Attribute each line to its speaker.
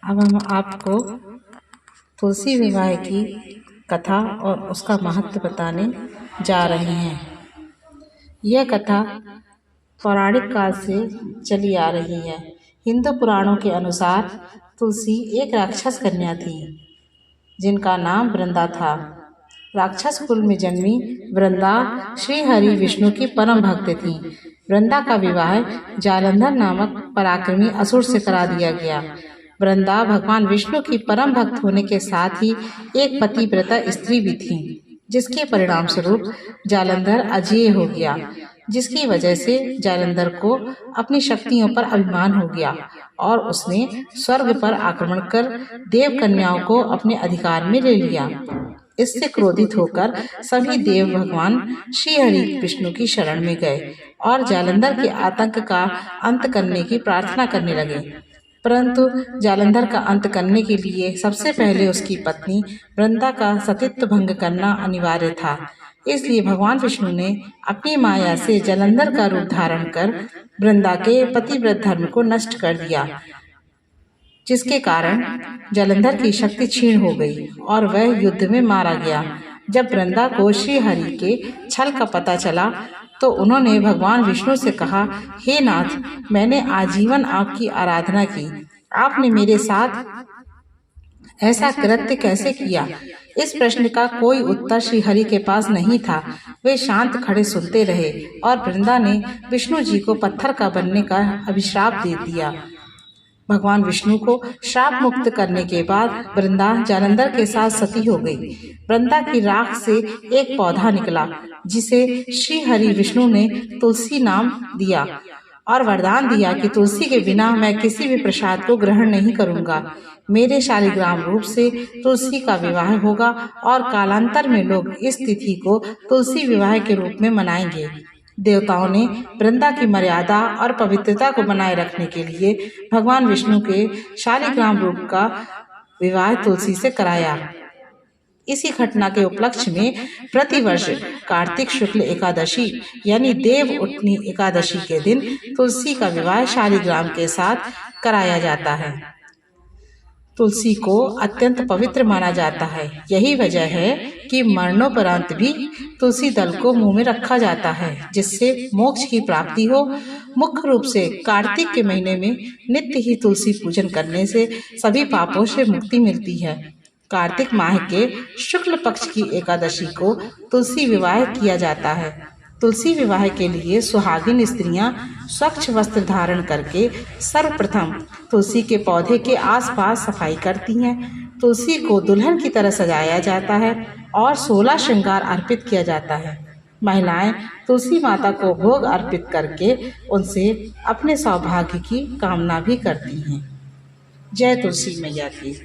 Speaker 1: अब हम आपको तुलसी विवाह की कथा और उसका महत्व बताने जा रहे हैं। यह कथा पौराणिक काल से चली आ रही है। हिंदू पुराणों के अनुसार तुलसी एक राक्षस कन्या थी जिनका नाम वृंदा था। राक्षस कुल में जन्मी वृंदा श्री हरि विष्णु की परम भक्त थी। वृंदा का विवाह जालंधर नामक पराक्रमी असुर से करा दिया गया। वृंदा भगवान विष्णु की परम भक्त होने के साथ ही एक पतिव्रता स्त्री भी थी, जिसके परिणाम स्वरूप जालंधर अजेय हो गया, जिसकी वजह से जालंधर को अपनी शक्तियों पर अभिमान हो गया और उसने स्वर्ग पर आक्रमण कर देव कन्याओं को अपने अधिकार में ले लिया। इससे क्रोधित होकर सभी देव भगवान श्री हरि विष्णु की शरण में गए और जालंधर के आतंक का अंत करने की प्रार्थना करने लगे। परंतु जालंधर का अंत करने के लिए सबसे पहले उसकी पत्नी वृंदा का सतीत्व भंग करना अनिवार्य था। इसलिए भगवान विष्णु ने अपनी माया से जालंधर का रूप धारण कर वृंदा के पतिव्रत धर्म को नष्ट कर दिया, जिसके कारण जालंधर की शक्ति क्षीण हो गई और वह युद्ध में मारा गया। जब वृंदा को श्री हरि के छल का पता चला तो उन्होंने भगवान विष्णु से कहा, हे नाथ, मैंने आजीवन आपकी आराधना की, आपने मेरे साथ ऐसा कृत्य कैसे किया? इस प्रश्न का कोई उत्तर श्री हरि के पास नहीं था। वे शांत खड़े सुनते रहे और वृंदा ने विष्णु जी को पत्थर का बनने का अभिशाप दे दिया। भगवान विष्णु को श्राप मुक्त करने के बाद वृंदा जालंधर के साथ सती हो गई। वृंदा की राख से एक पौधा निकला जिसे श्री हरि विष्णु ने तुलसी नाम दिया और वरदान दिया कि तुलसी के बिना मैं किसी भी प्रसाद को ग्रहण नहीं करूंगा। मेरे शालिग्राम रूप से तुलसी का विवाह होगा और कालांतर में लोग इस तिथि को तुलसी विवाह के रूप में मनाएंगे। देवताओं ने वृंदा की मर्यादा और पवित्रता को बनाए रखने के लिए भगवान विष्णु के शालिग्राम रूप का विवाह तुलसी से कराया। इसी घटना के उपलक्ष्य में प्रतिवर्ष कार्तिक शुक्ल एकादशी यानी देव उठनी एकादशी के दिन तुलसी का विवाह शालिग्राम के साथ कराया जाता है। तुलसी को अत्यंत पवित्र माना जाता है। यही वजह है कि मरणोपरांत भी तुलसी दल को मुंह में रखा जाता है, जिससे मोक्ष की प्राप्ति हो। मुख्य रूप से कार्तिक के महीने में नित्य ही तुलसी पूजन करने से सभी पापों से मुक्ति मिलती है। कार्तिक माह के शुक्ल पक्ष की एकादशी को तुलसी विवाह किया जाता है। तुलसी विवाह के लिए सुहागिन स्त्रियां स्वच्छ वस्त्र धारण करके सर्वप्रथम तुलसी के पौधे के आसपास सफाई करती हैं। तुलसी को दुल्हन की तरह सजाया जाता है और 16 श्रृंगार अर्पित किया जाता है। महिलाएं तुलसी माता को भोग अर्पित करके उनसे अपने सौभाग्य की कामना भी करती हैं। जय तुलसी मैया की।